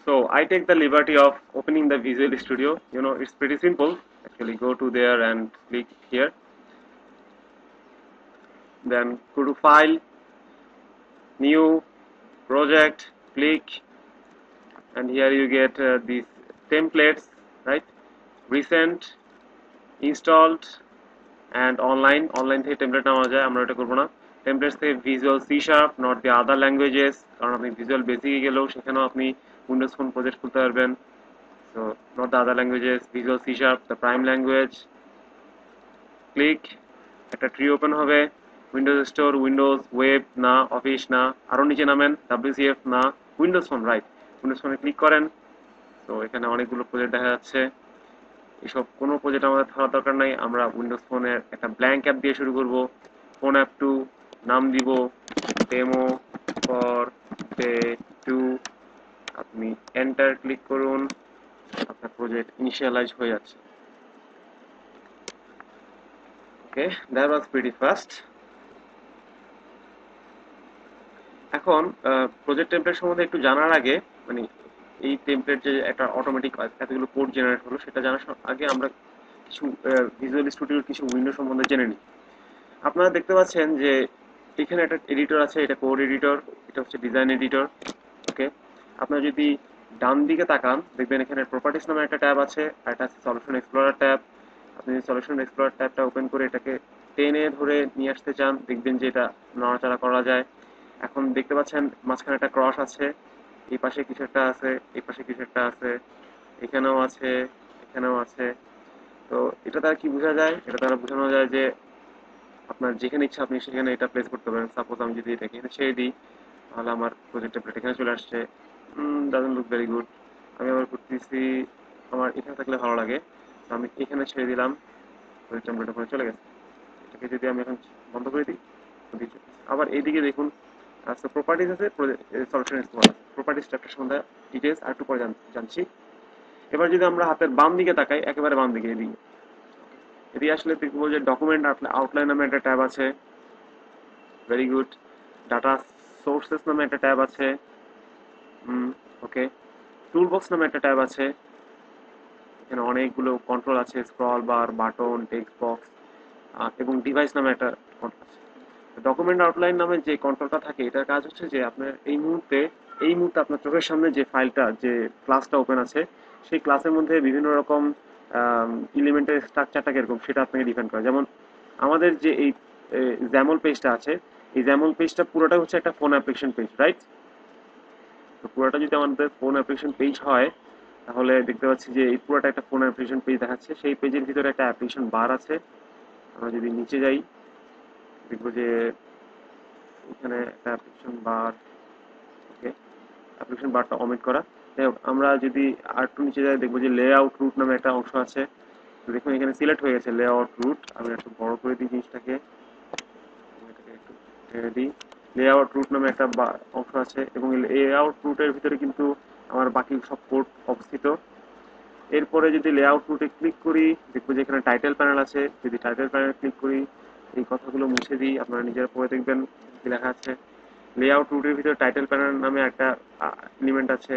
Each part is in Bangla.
So I take the liberty of opening the Visual Studio. It's pretty simple. Actually, go to there and click here. Then go to File, New, Project, click, and here you get these templates, right? Recent, installed, and online থেকে টেমপ্লেট নেওয়া যায়, আমরা এটা করবো না। টেমপ্লেটস থেকে visual C sharp, not the other languages, কারণ আপনি ভিজুয়াল বেসিকে গেলেও সেখানেও আপনি উইন্ডোজ ফোন প্রজেক্ট খুলতে পারবেন। So not the other languages, visual C sharp the prime language. Click, একটা ট্রি ওপেন হবে। উইন্ডোজ স্টোর, উইন্ডোজ ওয়েব না, অফিস না, আরও নিচে নামেন, WCF না, উইন্ডোজ ফোন, রাইট। উইন্ডোজ ফোনে ক্লিক করেন। তো এখানে অনেকগুলো প্রজেক্ট দেখা যাচ্ছে। এসব কোনো প্রজেক্ট আমাদের থাকার দরকার নাই, আমরা উইন্ডোজ ফোনের একটা ব্ল্যাঙ্ক অ্যাপ দিয়ে শুরু করব। ফোন অ্যাপ 2 নাম দিব ডেমো ফর ডে 2। আপনি এন্টার ক্লিক করুন, আপনার প্রজেক্ট ইনিশিয়ালাইজ হয়ে যাচ্ছে। ওকে, দ্যাট ওয়াজ প্রিটি ফাস্ট। এখন প্রজেক্ট টেমপ্লেট সম্বন্ধে একটু জানার আগে, মানে এই টেমপ্লেট যে একটা অটোমেটিক এতগুলো কোড জেনারেট হলো সেটা জানার আগে আমরা কিছু ভিজুয়াল স্টুডিওর কিছু উইন্ডো সম্বন্ধে জেনে নিই। আপনারা দেখতে পাচ্ছেন যে এখানে একটা এডিটর আছে, এটা কোড এডিটর, এটা হচ্ছে ডিজাইন এডিটর। ওকে, আপনারা যদি ডান দিকে তাকান দেখবেন এখানে প্রপার্টিস নামে একটা ট্যাব আছে, আর এটা আছে সলিউশন এক্সপ্লোরার ট্যাব। আপনি সলিউশন এক্সপ্লোরার ট্যাবটা ওপেন করে এটাকে টেনে ধরে নিয়ে আসতে চান, দেখবেন যে এটা নড়াচড়া করা যায়। এখন দেখতে পাচ্ছেন মাঝখানে একটা ক্রস আছে, এই পাশে কিছু একটা আছে, এই পাশে কিছু একটা আছে, এখানেও আছে, এখানেও আছে। তো এটা দ্বারা কি বোঝা যায়? এটা দ্বারা বোঝানো যায় যে আপনার যেখানে ইচ্ছা আপনি সেখানে এটা প্লেস করতে পারেন। সাপোজ আমি যদি এটাকে এখানে ছেড়ে দিই, তাহলে আমার প্রজেক্ট টেমপ্লেট এখানে চলে আসছে। Doesn't look very good. আমি আবার করতেছি, আমার এখানে থাকলে ভালো লাগে, তো আমি এখানে ছেড়ে দিলাম, প্রজেক্ট টেমপ্লেট ওখানে চলে গেছে। এটাকে যদি আমি এখন বন্ধ করে দিই, আবার এইদিকে দেখুন প্রপার্টিজ আছে, সলিউশন এক্সপ্লোরার প্রপার্টিজ ট্যাবটার সম্বন্ধে ডিটেলস আর একটু পরে জানছি। এবার যদি আমরা হাতের বাম দিকে তাকাই, একেবারে বাম দিকে এদিকে এদিকে আসলে দেখবো যে ডকুমেন্ট আউটলাইন নামে একটা ট্যাব আছে। Very good. ডাটা সোর্সেস নামে একটা ট্যাব আছে। ওকে, টুলবক্স নামে একটা ট্যাব আছে। এখানে অনেকগুলো কন্ট্রোল আছে, scroll bar, button, text box, এবং ডিভাইস নামে একটা কন্ট্রোল আছে। ডকুমেন্ট আউটলাইন নামে যে কন্ট্রোলটা থাকে, এটার কাজ হচ্ছে যে আপনার এই মুহূর্তে আপনার চোখের সামনে যে ফাইলটা, যে ক্লাসটা ওপেন আছে, সেই ক্লাসের মধ্যে বিভিন্ন রকম এলিমেন্টের স্ট্রাকচারটা কিরকম সেটা আপনাকে ডিফাইন করে। যেমন আমাদের যে এই জ্যামল পেজটা আছে, এই জ্যামল পেজটা পুরোটা হচ্ছে একটা ফোন অ্যাপ্লিকেশন পেজ, রাইট? তো পুরোটা যদি আমাদের ফোন অ্যাপ্লিকেশন পেজ হয়, তাহলে দেখতে পাচ্ছি যে এই পুরোটা একটা ফোন অ্যাপ্লিকেশন পেজ দেখাচ্ছে। সেই পেজের ভিতরে একটা অ্যাপ্লিকেশন বার আছে। আমরা যদি নিচে যাই, দেখবো যে এখানে একটা অ্যাপ্লিকেশন বার। ওকে, অ্যাপ্লিকেশন বারটা অমিট করা। যাই হোক, আমরা যদি আর একটু নিচে যাই, দেখবো যে লেআউট রুট নামে একটা অংশ আছে। তো দেখুন এখানে সিলেক্ট হয়ে গেছে লেআউট রুট। আমি একটু বড় করে দিই জিনিসটাকে, এটাকে একটু টেনে দিই। লেআউট রুট নামে একটা অংশ আছে, এবং লেআউট রুটের ভিতরে কিন্তু আমার বাকি সব কোড অবস্থিত। এরপরে যদি লেআউট রুটে ক্লিক করি, দেখবো যে এখানে টাইটেল প্যানেল আছে। যদি টাইটেল প্যানেল ক্লিক করি, এই কথাগুলো মুছে দিই, আপনারা নিজেরা পড়ে দেখবেন কি লেখা আছে। লেআউট রুটের ভিতরে টাইটেল প্যানেল নামে একটা এলিমেন্ট আছে,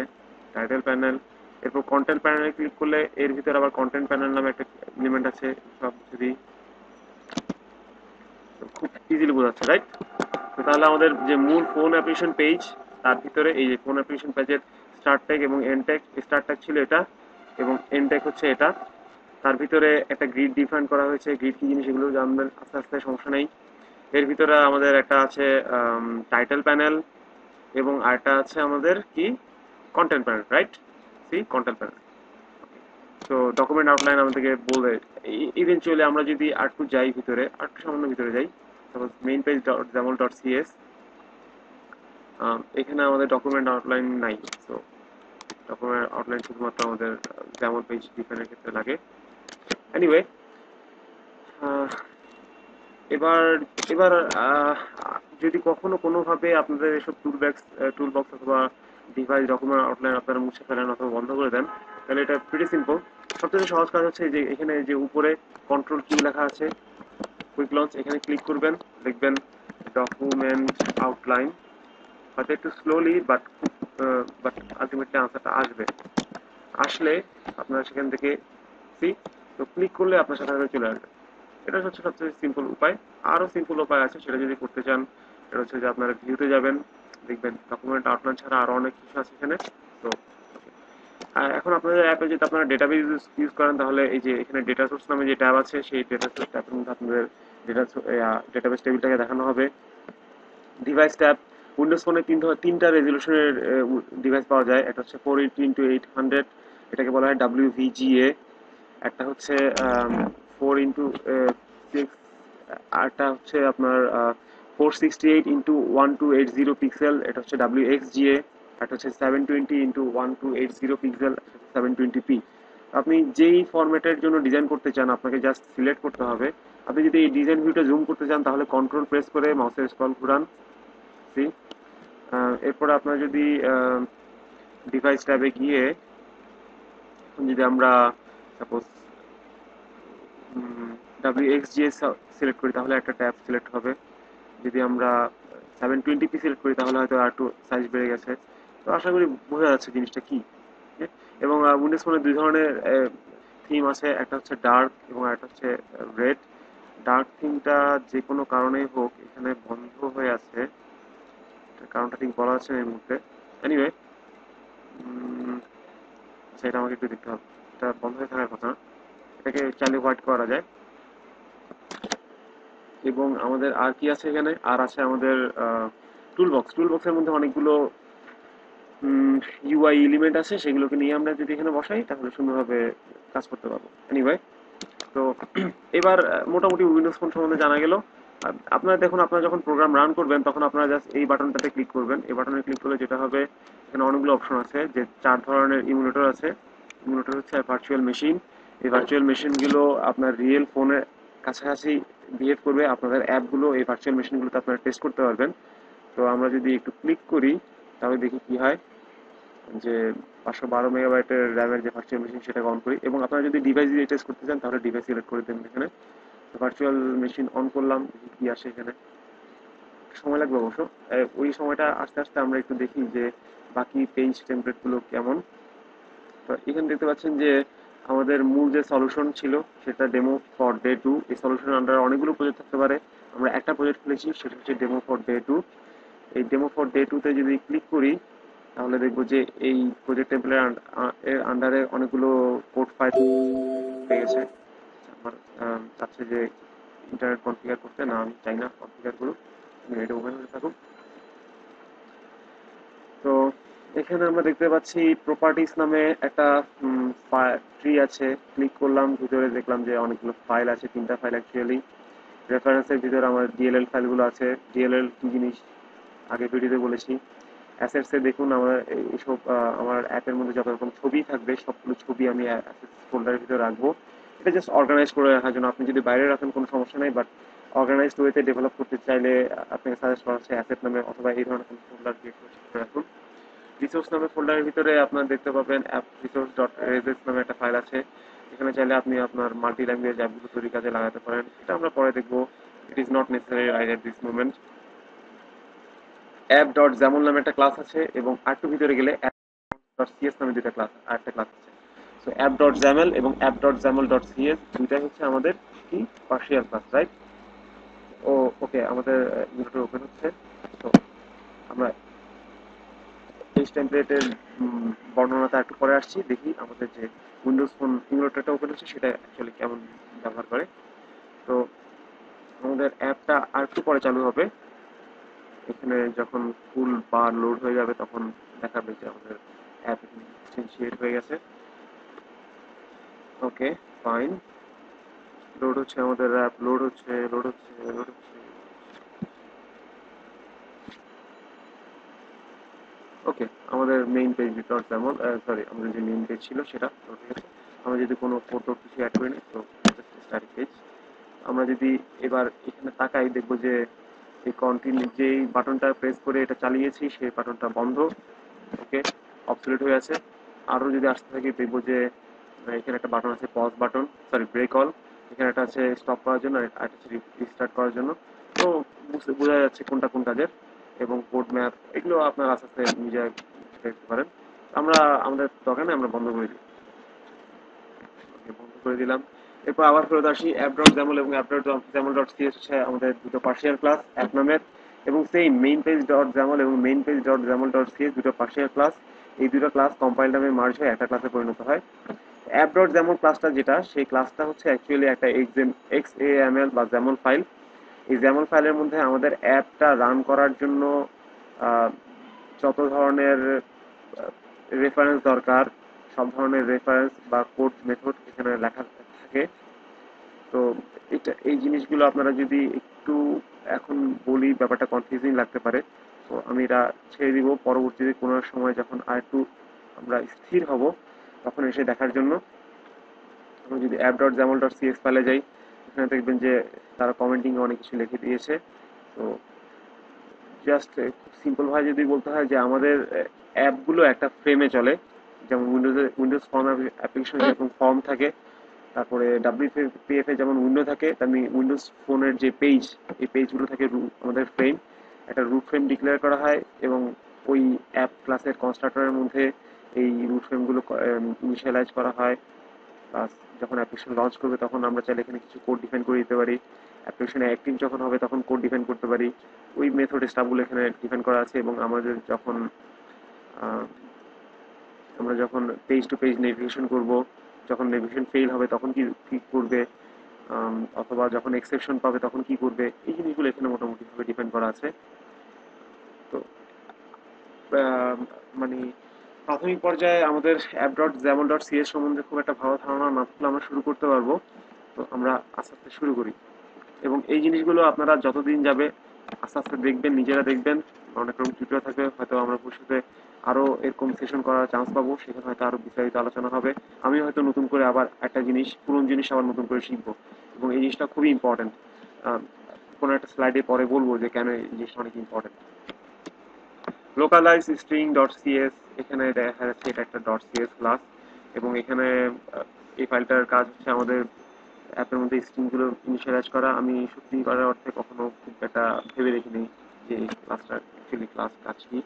টাইটেল প্যানেল। এরপর কন্টেন্ট প্যানেলে ক্লিক করলে এর ভিতরে আবার কন্টেন্ট প্যানেল নামে একটা এলিমেন্ট আছে। সব মুছে দিই। খুব ইজিলি বোঝাচ্ছে, রাইট? তো তাহলে আমাদের যে মূল ফোন অ্যাপ্লিকেশন পেজ, তার ভিতরে এই যে ফোন অ্যাপ্লিকেশন পেজের স্টার্ট ট্যাগ এবং এন্ড ট্যাগ, স্টার্ট ট্যাগ ছিল এটা, এবং এন্ড ট্যাগ হচ্ছে এটা। তার ভিতরে একটা গ্রিড ডিফাইন করা হয়েছে। গ্রিড কি জিনিস এগুলো জানবেন আস্তে আস্তে, সমস্যা নেই। এর ভিতরে আমাদের একটা আছে টাইটেল প্যানেল, এবং আরেকটা আছে আমাদের কি content panel, right? C content panel. তো ডকুমেন্ট আউটলাইন আমাদেরকে বলবে। ইভেনচুয়ালি আমরা যদি আরেকটু যাই ভিতরে, আরেকটু সামান্য ভিতরে যাই, suppose main page dot XAML dot CS, এখানে আমাদের ডকুমেন্ট আউটলাইন নাই। তো ডকুমেন্ট আউটলাইন শুধুমাত্র আমাদের জ্যামল পেজ ডিফাইনের ক্ষেত্রে লাগে। এনিওয়ে, এবার এবার যদি কখনো কোনোভাবে আপনাদের এসব টুলবক্স অথবা ডিভাইস ডকুমেন্ট আউটলাইন আপনারা মুছে ফেলেন অথবা বন্ধ করে দেন, তাহলে এটা প্রিটি সিম্পল। সবচেয়ে সহজ কাজ হচ্ছে যে এখানে যে উপরে কন্ট্রোল কিউ লেখা আছে, কুইক লঞ্চ, এখানে ক্লিক করবেন, দেখবেন ডকুমেন্ট আউটলাইন। হয়তো একটু স্লোলি, বাট খুব বাট আলটিমেটলি আনসারটা আসবে। আসলে আপনারা সেখান থেকে সি তো ক্লিক করলে আপনার সাথে সাথে চলে আসবে। এটা হচ্ছে সবচেয়ে সিম্পল উপায়। আরো সিম্পল উপায় আছে, সেটা যদি করতে চান এটা হচ্ছে যে আপনারা ভিউতে যাবেন, দেখবেন ডকুমেন্ট আউটলাইন ছাড়া আরো অনেক কিছু আছে এখানে। তো আর এখন আপনাদের অ্যাপে যদি আপনারা ডেটাবেস ইউজ করেন তাহলে এই যে এখানে ডেটা সোর্স নামে যে ট্যাব আছে সেই ডেটা সোর্স ট্যাবের মধ্যে আপনাদের ডেটাবেস টেবিলটাকে দেখানো হবে। ডিভাইস ট্যাব, উইন্ডোজ ফোনে তিনটা রেজলিউশনের ডিভাইস পাওয়া যায়। একটা হচ্ছে 480x800, এটাকে বলা হয় WVGA। একটা হচ্ছে 4x6, আরটা হচ্ছে আপনার 468x1280 পিক্সেল, এটা হচ্ছে WXGA। একটা হচ্ছে 720x1280 পিক্সেল, 720p। আপনি যেই ফরম্যাটের জন্য ডিজাইন করতে চান আপনাকে জাস্ট সিলেক্ট করতে হবে। আপনি যদি এই ডিজাইন ভিউটা জুম করতে চান তাহলে কন্ট্রোল প্রেস করে মাউসের স্ক্রল ঘুরান, সি। এরপরে আপনার যদি ডিভাইস ট্যাবে গিয়ে যদি আমরা সাপোজ WXGA সিলেক্ট করি তাহলে একটা ট্যাব সিলেক্ট হবে। যদি আমরা 720p সিলেক্ট করি তাহলে হয়তো আর একটু সাইজ বেড়ে গেছে। তো আশা করি বোঝা যাচ্ছে জিনিসটা কি। এবং উইন্ডোজ ফোনে দুই ধরনের থিম আছে, একটা হচ্ছে ডার্ক এবং একটা হচ্ছে রেড। ডার্ক থিমটা যে কোনো কারণেই হোক এখানে বন্ধ হয়ে আছে, কারণটা ঠিক বলা যাচ্ছে না এই মুহূর্তে। এনিওয়ে, সেটা আমাকে একটু দেখতে হবে, এটা বন্ধ হয়ে থাকার কথা না। এটাকে চাইলে হোয়াইট করা যায়। এবং আমাদের আর কি আছে এখানে, আর আছে আমাদের টুলবক্সের মধ্যে অনেকগুলো ইউআই এলিমেন্ট আছে, সেগুলোকে নিয়ে আমরা যদি এখানে বসাই তাহলে সুন্দরভাবে কাজ করতে পারবো। এনিওয়ে, তো এবার মোটামুটি উইন্ডোজ ফোন সম্বন্ধে জানা গেল। আপনারা দেখুন, আপনারা যখন প্রোগ্রাম রান করবেন তখন আপনারা জাস্ট এই বাটনটাতে ক্লিক করবেন। এই বাটনে ক্লিক করলে যেটা হবে, এখানে অনেকগুলো অপশন আছে, যে 4 ধরনের ইমুলেটর আছে। ইমুলেটর হচ্ছে ভার্চুয়াল মেশিন। এই ভার্চুয়াল মেশিনগুলো আপনার রিয়েল ফোনের কাছাকাছি বিহেভ করবে। আপনাদের অ্যাপগুলো এই ভার্চুয়াল মেশিনগুলোতে আপনারা টেস্ট করতে পারবেন। তো আমরা যদি একটু ক্লিক করি তাহলে দেখি কি হয়, যে 512 মেগাবাইটের র্যামের যে ভার্চুয়াল মেশিন সেটাকে অন করি। এবং আপনারা যদি ডিভাইস দিয়ে টেস্ট করতে চান তাহলে ডিভাইস সিলেক্ট করে দেবেন এখানে। ভার্চুয়াল মেশিন অন করলাম, দেখি কি আসে এখানে। সময় লাগবে অবশ্য। ওই সময়টা আস্তে আস্তে আমরা একটু দেখি যে বাকি পেজ টেমপ্লেট গুলো কেমন। তো এখানে দেখতে পাচ্ছেন যে আমাদের মূল যে সলিউশন ছিল সেটা ডেমো ফর ডে 2। এই সলিউশনের আন্ডারে অনেকগুলো প্রজেক্ট থাকতে পারে, আমরা একটা প্রজেক্ট খুলেছি, সেটা হচ্ছে ডেমো ফর ডে 2। এই ডেমো ফর ডে 2 তে যদি ক্লিক করি তাহলে দেখবো যে এই প্রজেক্ট টেমপ্লেট এর আন্ডারে অনেকগুলো কোড ফাইল পেয়ে গেছে। আমার চাচ্ছে যে ইন্টারনেট কনফিগার করতে, না আমি চাই না কনফিগার করুক, এটা ওপেন হতে থাকুক। তো এখানে আমরা দেখতে পাচ্ছি প্রপার্টিস নামে একটা ট্রি আছে। ক্লিক করলাম, ভিতরে দেখলাম যে অনেকগুলো ফাইল আছে, 3টা ফাইল অ্যাকচুয়ালি। রেফারেন্সের ভিতরে আমার ডিএলএল ফাইলগুলো আছে। ডিএলএল কি জিনিস আগে ভিডিওতে বলেছি। অ্যাসেটসে দেখুন আমার এইসব আমার অ্যাপের মধ্যে যত রকম ছবি থাকবে সবগুলো ছবি আমি অ্যাসেটস ফোল্ডারের ভিতরে রাখবো। এটা জাস্ট অর্গানাইজ করে রাখার জন্য। আপনি যদি বাইরে রাখেন কোনো সমস্যা নেই, বাট অর্গানাইজড ওয়েতে ডেভেলপ করতে চাইলে আপনাকে সাজেস্ট করা হচ্ছে অ্যাসেট নামে অথবা এই ধরনের কোনো ফোল্ডার ক্রিয়েট করে রাখুন। রিসোর্স নামে ফোল্ডারের ভিতরে আপনার দেখতে পাবেন অ্যাপ রিসোর্স ডট রেজেস নামে একটা ফাইল আছে। এখানে চাইলে আপনি আপনার মাল্টি ল্যাঙ্গুয়েজ অ্যাপগুলো তৈরি কাজে লাগাতে পারেন, এটা আমরা পরে দেখবো। It is not necessary right at this moment. App dot XAML নামে একটা ক্লাস আছে, এবং আরেকটু ভিতরে গেলে অ্যাপ ডট সিএস নামে দুইটা ক্লাস, আরেকটা ক্লাস আছে। সো অ্যাপ ডট জ্যামল এবং app dot XAML dot CS দুইটাই হচ্ছে আমাদের কি পার্শিয়াল ক্লাস, রাইট? ও ওকে, আমাদের ইউনিটর ওপেন হচ্ছে। তো আমরা পেজ টেমপ্লেটের বর্ণনাটা একটু পরে আসছি। দেখি আমাদের যে উইন্ডোজ ফোন ইমুলেটরটা ওপেন হচ্ছে সেটা অ্যাকচুয়ালি কেমন ব্যবহার করে। তো আমাদের অ্যাপটা আর একটু পরে চালু হবে। এখানে যখন ফুল বার লোড হয়ে যাবে তখন দেখাবে যে আমাদের অ্যাপ ইনস্ট্যান্সিয়েট হয়ে গেছে। ওকে, ফাইন। লোড হচ্ছে আমাদের অ্যাপ, লোড হচ্ছে, লোড হচ্ছে, লোড হচ্ছে। ওকে, আমাদের মেইন পেজ ডট যেমন সরি আমাদের যে মেইন পেজ ছিল সেটা লোড হয়ে গেছে। আমরা যদি কোনো ফটো কিছু অ্যাড করি না, তো স্টার্ট পেজ। আমরা যদি এবার এখানে তাকাই দেখবো যে এই কন্টিনিউ যেই বাটনটা প্রেস করে এটা চালিয়েছি সেই বাটনটা বন্ধ। ওকে, অবসলিউট হয়ে আছে। আরও যদি আসতে থাকি দেখবো যে এখানে একটা বাটন আছে pause button, sorry break all. এখানে একটা আছে স্টপ করার জন্য, আর একটা আছে রিস্টার্ট করার জন্য। তো বোঝা যাচ্ছে কোনটা কোন কাজের। এবং কোড ম্যাপ এগুলো আপনার আস্তে আস্তে নিজে দেখতে পারেন। আমরা আমাদের দরকার নেই, আমরা বন্ধ করে দিই। বন্ধ করে দিলাম। এরপর আবার ফেরত আসি। অ্যাপ ডট জ্যামল এবং app dot XAML dot CS হচ্ছে আমাদের দুটো পার্শিয়াল ক্লাস অ্যাপ নামের, এবং সেই মেইন পেজ ডট জ্যামল এবং main page dot XAML dot CS দুটো পার্শিয়াল ক্লাস। এই দুটো ক্লাস কম্পাইল নামে মার্জ হয়ে একটা ক্লাসে পরিণত হয়। অ্যাপ ডট জ্যামল ক্লাসটা যেটা, সেই ক্লাসটা হচ্ছে অ্যাকচুয়ালি একটা এক্সএএমএল বা জ্যামল ফাইল। এই জ্যামল ফাইলের মধ্যে আমাদের অ্যাপটা রান করার জন্য আহ, যত ধরনের রেফারেন্স দরকার, সব ধরনের রেফারেন্স বা কোড মেথড এখানে লেখা থাকে। তো এটা এই জিনিসগুলো আপনারা যদি একটু এখন বলি ব্যাপারটা কনফিউজিং লাগতে পারে, তো আমি এটা ছেড়ে দিব পরবর্তীতে কোনো সময় যখন আর একটু আমরা স্থির হব তখন এসে দেখার জন্য। আমরা যদি app dot XAML dot CS ফাইলে যাই, এখানে দেখবেন যে তারা কমেন্টিং অনেক কিছু লিখে দিয়েছে। তো জাস্ট খুব সিম্পল ভাবে যদি বলতে হয় যে আমাদের অ্যাপগুলো একটা ফ্রেমে চলে, যেমন উইন্ডোজ ফর্ম অ্যাপ্লিকেশন যেরকম ফর্ম থাকে, তারপরে ডাব্লিউপিএফ এ যেমন উইন্ডো থাকে, তেমনি উইন্ডোজ ফোনের যে পেজ, এই পেজগুলো থাকে আমাদের ফ্রেম। একটা রুট ফ্রেম ডিক্লেয়ার করা হয় এবং ওই অ্যাপ ক্লাসের কনস্ট্রাক্টরের মধ্যে এই রুট ফ্রেমগুলো ইনিশিয়ালাইজ করা হয়। প্লাস যখন অ্যাপ্লিকেশন লঞ্চ করবে তখন আমরা চাইলে এখানে কিছু কোড ডিফাইন করে দিতে পারি। অ্যাপ্লিকেশনে অ্যাক্টিভ যখন হবে তখন কোড ডিফাইন করতে পারি। ওই মেথড স্টাফগুলো এখানে ডিফাইন করা আছে। এবং আমাদের যখন আমরা যখন পেজ টু পেজ নেভিগেশন করব, যখন নেভিগেশন ফেল হবে তখন কি কি করবে, অথবা যখন এক্সেপশন পাবে তখন কি করবে, এই জিনিসগুলো এখানে মোটামুটি ভাবে ডিফাইন করা আছে। তো মানে প্রাথমিক পর্যায়ে আমাদের app dot XAML dot CS সম্বন্ধে খুব একটা ভালো ধারণা না থাকলে আমরা শুরু করতে পারবো। তো আমরা আস্তে আস্তে শুরু করি, এবং এই জিনিসগুলো আপনারা যতদিন যাবে আস্তে আস্তে দেখবেন, নিজেরা দেখবেন। অনেক রকম টিউটোরিয়াল থাকবে, হয়তো আমরা ভবিষ্যতে আরো এরকম সেশন করার চান্স পাবো, সেখানে হয়তো আরো বিস্তারিত আলোচনা হবে। আমি হয়তো নতুন করে আবার একটা জিনিস, পুরনো জিনিস আবার নতুন করে শিখবো, এবং এই জিনিসটা খুবই ইম্পর্টেন্ট। কোনো একটা স্লাইডে পরে বলবো যে কেন এই জিনিসটা অনেক important. Localise string dot CS, এখানে দেখা যাচ্ছে এটা একটা ডট সিএস ক্লাস, এবং এখানে এই ফাইলটার কাজ হচ্ছে আমাদের অ্যাপের মধ্যে স্ট্রিংগুলো ইনিশিয়ালাইজ করা। আমি সত্যি করার অর্থে কখনো খুব একটা ভেবে দেখিনি যে এই ক্লাসটা অ্যাকচুয়ালি ক্লাস কাজ কি।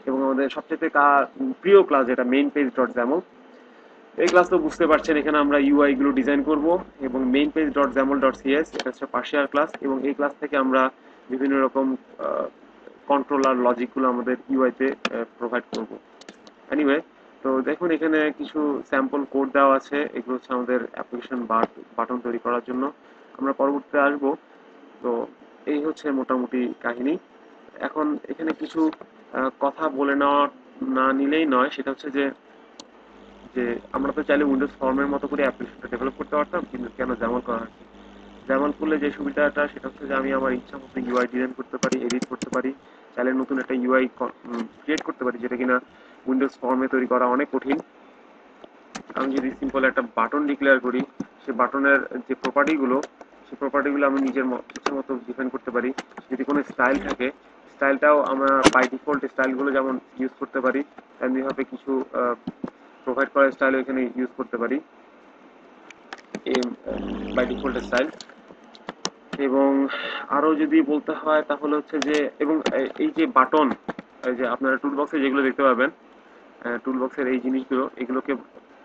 এবং আমাদের সবচেয়ে প্রিয় ক্লাস যেটা মেইন পেজ ডট জ্যামল, এই ক্লাস তো বুঝতে পারছেন এখানে আমরা ইউআই গুলো ডিজাইন করব। এবং main page dot XAML dot CS এটা হচ্ছে পার্শিয়াল ক্লাস, এবং এই ক্লাস থেকে আমরা বিভিন্ন রকম কন্ট্রোলার লজিকগুলো আমাদের ইউআই তে প্রোভাইড করব। এনিওয়ে, তো দেখুন এখানে কিছু স্যাম্পল কোড দেওয়া আছে, এগুলো হচ্ছে আমাদের অ্যাপ্লিকেশন বাটন তৈরি করার জন্য। আমরা পরবর্তীতে আসবো। তো এই হচ্ছে মোটামুটি কাহিনী। এখন এখানে কিছু কথা বলে নেওয়া না নিলেই নয়, সেটা হচ্ছে যে যে আমরা তো চাইলে উইন্ডোজ ফর্মের মতো করে অ্যাপ্লিকেশনটা ডেভেলপ করতে পারতাম, কিন্তু কেন জ্যামল করা হচ্ছে? জ্যামল করলে যে সুবিধাটা সেটা হচ্ছে যে আমি আমার ইচ্ছা মতো ইউআই ডিজাইন করতে পারি, এডিট করতে পারি, চাইলে নতুন একটা ইউআই ক্রিয়েট করতে পারি, যেটা কিনা উইন্ডোজ ফর্মে তৈরি করা অনেক কঠিন। আমি যদি সিম্পল একটা বাটন ডিক্লেয়ার করি, সেই বাটনের যে প্রপার্টিগুলো, সেই প্রপার্টিগুলো আমি নিজের ইচ্ছা মতো ডিফাইন করতে পারি। যদি কোনো স্টাইল থাকে, স্টাইলটাও আমরা বাই ডিফল্ট স্টাইলগুলো যেমন ইউজ করতে পারি, তেমনিভাবে কিছু প্রোভাইড করা স্টাইল এখানে ইউজ করতে পারি বাই ডিফল্ট স্টাইল। এবং আরো যদি বলতে হয় তাহলে হচ্ছে যে, এবং এই যে বাটন, এই যে আপনারা টুল বক্সে যেগুলো দেখতে পাবেন, টুল বক্সের এই জিনিসগুলো, এগুলোকে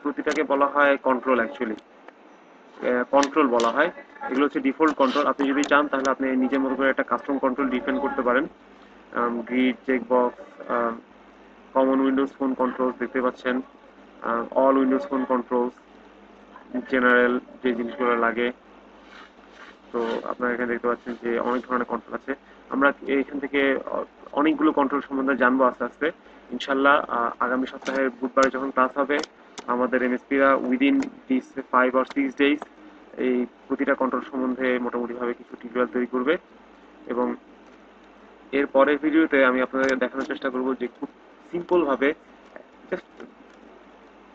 প্রতিটাকে বলা হয় কন্ট্রোল। অ্যাকচুয়ালি কন্ট্রোল বলা হয়। এগুলো হচ্ছে ডিফল্ট কন্ট্রোল। আপনি যদি চান তাহলে আপনি নিজের মতো করে একটা কাস্টম কন্ট্রোল ডিফাইন করতে পারেন। Grid, checkbox, common Windows phone control দেখতে পাচ্ছেন, all Windows phone control, general যে জিনিসগুলো লাগে। তো আপনারা এখানে দেখতে পাচ্ছেন যে অনেক ধরনের কন্ট্রোল আছে। আমরা এখান থেকে অনেকগুলো কন্ট্রোল সম্বন্ধে জানবো আস্তে আস্তে ইনশাল্লাহ। আগামী সপ্তাহের বুধবারে যখন ক্লাস হবে, আমাদের এমএসপিরা উইদিন দিস 5 or 6 days এই প্রতিটা কন্ট্রোল সম্বন্ধে মোটামুটি ভাবে কিছু টিউটোরিয়াল তৈরি করবে। এবং এর পরের ভিডিওতে আমি আপনাদের দেখানোর চেষ্টা করব যে খুব সিম্পল ভাবে, জাস্ট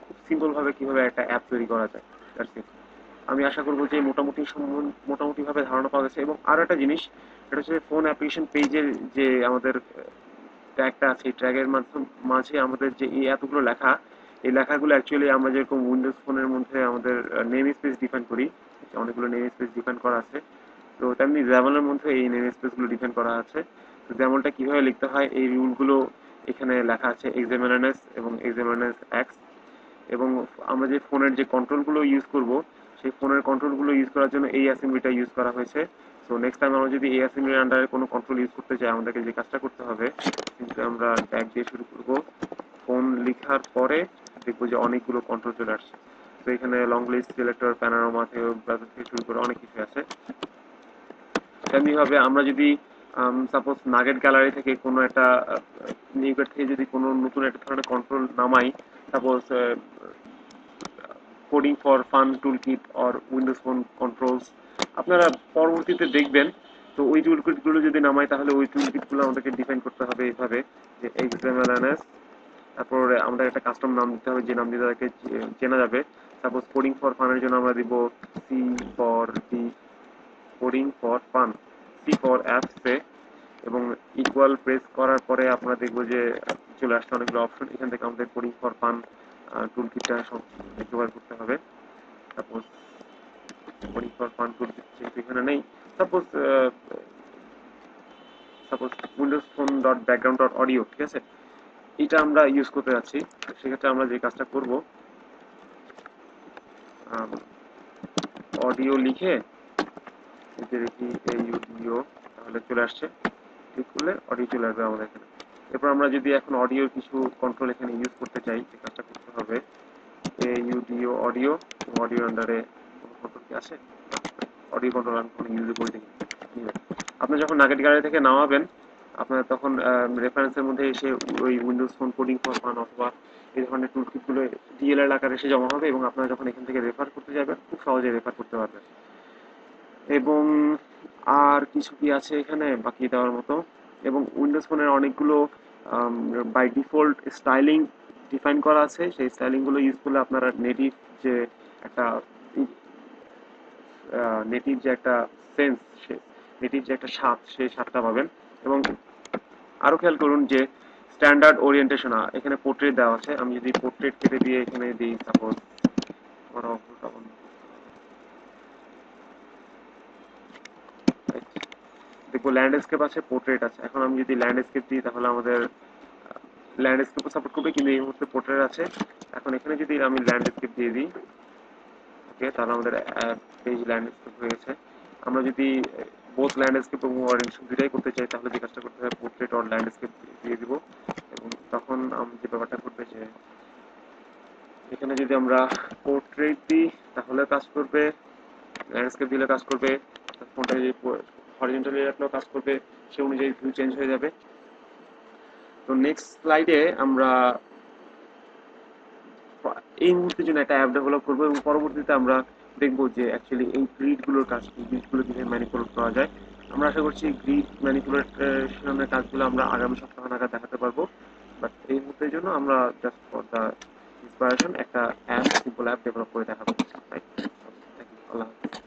খুব সিম্পল ভাবে কিভাবে একটা অ্যাপ তৈরি করা যায়। That's it. আমি আশা করবো যে মোটামুটি ভাবে ধারণা পাওয়া গেছে। এবং আরো একটা জিনিস, এটা হচ্ছে ফোন অ্যাপ্লিকেশন পেজের যে আমাদের ট্র্যাগটা আছে, এই ট্র্যাগের মাঝে আমাদের যে এই এতগুলো লেখা, এই লেখাগুলো অ্যাকচুয়ালি আমরা যেরকম উইন্ডোজ ফোনের মধ্যে আমাদের নেম স্পেস ডিফাইন করি, অনেকগুলো নেম স্পেস ডিফাইন করা আছে, তো তেমনি জ্যামলের মধ্যে এই নেম স্পেস গুলো ডিফাইন করা আছে। তো জ্যামলটা কিভাবে লিখতে হয়, এই রুলগুলো এখানে লেখা আছে XMLNS এবং XMLNS X। এবং আমরা যে ফোনের যে কন্ট্রোলগুলো ইউজ করব, সেই ফোনের কন্ট্রোলগুলো ইউজ করার জন্য এই অ্যাসেম্বলিটা ইউজ করা হয়েছে। সো নেক্সট টাইম আমরা যদি এই অ্যাসেম্বলির আন্ডারে কোনো কন্ট্রোল ইউজ করতে চাই, আমাদেরকে যে কাজটা করতে হবে, কিন্তু আমরা ট্যাগ দিয়ে শুরু করব। ফোন লেখার পরে দেখবো যে অনেকগুলো কন্ট্রোল চলে আসছে। তো এখানে লং লিস্ট, সিলেক্টর, প্যানোরামা থেকে শুরু করে অনেক কিছু আছে। তেমনিভাবে আমরা যদি সাপোজ নাগেট গ্যালারি থেকে কোনো একটা নিউগেট থেকে যদি কোনো নতুন একটা ধরনের কন্ট্রোল নামাই, suppose coding for fun toolkit or Windows phone controls, আপনারা পরবর্তীতে দেখবেন। তো ওই টুলকিটগুলো যদি নামাই, তাহলে ওই টুলকিটগুলো আমাদেরকে ডিফাইন করতে হবে এইভাবে যে XMLNS, তারপরে আমাদের একটা কাস্টম নাম দিতে হবে, যে নাম দিয়ে তাদেরকে চেনা যাবে। সাপোজ কোডিং ফর ফানের জন্য আমরা দিব C for D, coding for fun, C for অ্যাপসে, এবং ইকুয়াল প্রেস করার পরে আপনারা দেখবো যে চলে আসছে অনেকগুলো অপশন। এখান থেকে আমাদের কোডিং ফর ফান টুলকিটটা ব্যবহার করতে হবে। Suppose coding for fun toolkit যেহেতু এখানে নেই, suppose suppose Windows phone dot background dot audio, ঠিক আছে, এটা আমরা ইউজ করতে যাচ্ছি। সেক্ষেত্রে আমরা যে কাজটা করব, অডিও লিখে যে দেখি এই অডিও, তাহলে চলে আসছে। ক্লিক করলে অডিও চলে আসবে আমাদের এখানে। এরপর আমরা যদি এখন অডিওর কিছু কন্ট্রোল এখানে ইউজ করতে চাই, যে কাজটা করতে হবে, AUDO অডিও, অডিও আন্ডারে কোনো কন্ট্রোল কি আছে? অডিও কন্ট্রোল আমি কোনো ইউজ করি দেখি। আপনি যখন নাগেট গ্যালারি থেকে নামাবেন, আপনার তখন রেফারেন্সের মধ্যে এসে ওই Windows phone coding for fun অথবা এই ধরনের টুলকিটগুলো DLL আকারে এসে জমা হবে, এবং আপনারা যখন এখান থেকে রেফার করতে যাবেন, খুব সহজে রেফার করতে পারবেন। এবং আর কিছু কি আছে এখানে বাকি দেওয়ার মতো? এবং উইন্ডোজ ফোনের অনেকগুলো বাই ডিফল্ট স্টাইলিং ডিফাইন করা আছে। সেই স্টাইলিংগুলো ইউজ করলে আপনারা নেটিভ যে একটা নেটিভ যে একটা সেন্স, সে নেটিভ যে একটা স্বাদ, সেই স্বাদটা পাবেন। এবং আরো খেয়াল করুন যে স্ট্যান্ডার্ড ওরিয়েন্টেশন এখানে পোর্ট্রেট দেওয়া আছে। আমি যদি পোর্ট্রেট কেটে দিয়ে এখানে দিই, সাপোজ দেখবো ল্যান্ডস্কেপ আছে, পোর্ট্রেট আছে। এখন আমি যদি ল্যান্ডস্কেপ দিই, তাহলে আমাদের ল্যান্ডস্কেপ সাপোর্ট করবে, কিন্তু এই মুহূর্তে পোর্ট্রেট আছে। এখন এখানে যদি আমি ল্যান্ডস্কেপ দিয়ে দিই, ওকে, তাহলে আমাদের পেজ ল্যান্ডস্কেপ হয়ে গেছে। আমরা যদি বোথ ল্যান্ডস্কেপ এবং ওরিয়েন্টেশন দুটাই করতে চাই, তাহলে যে কাজটা করতে হবে, পোর্ট্রেট অর ল্যান্ডস্কেপ দিয়ে দিব। এবং তখন যে ব্যাপারটা ঘটবে, যে এখানে যদি আমরা পোর্ট্রেট দিই তাহলে কাজ করবে, ল্যান্ডস্কেপ দিলে কাজ করবে, ফোনটা যদি হরিজন্টালি রাখলেও কাজ করবে, সে অনুযায়ী ভিউ চেঞ্জ হয়ে যাবে। তো নেক্সট স্লাইডে আমরা এই মুহূর্তের জন্য একটা অ্যাপ ডেভেলপ করবো, এবং পরবর্তীতে আমরা দেখবো যে অ্যাকচুয়ালি এই গ্রিডগুলো কিভাবে ম্যানিপুলেট করা যায়। আমরা আশা করছি গ্রিড ম্যানিপুলেশনের কাজগুলো আমরা আগামী সপ্তাহ নাগাদ দেখাতে পারবো। বাট এই মুহূর্তের জন্য আমরা জাস্ট ফর দ্য ইন্সপিরেশন একটা সিম্পল অ্যাপ ডেভেলপ করে দেখাবো। আল্লাহ হাফেজ।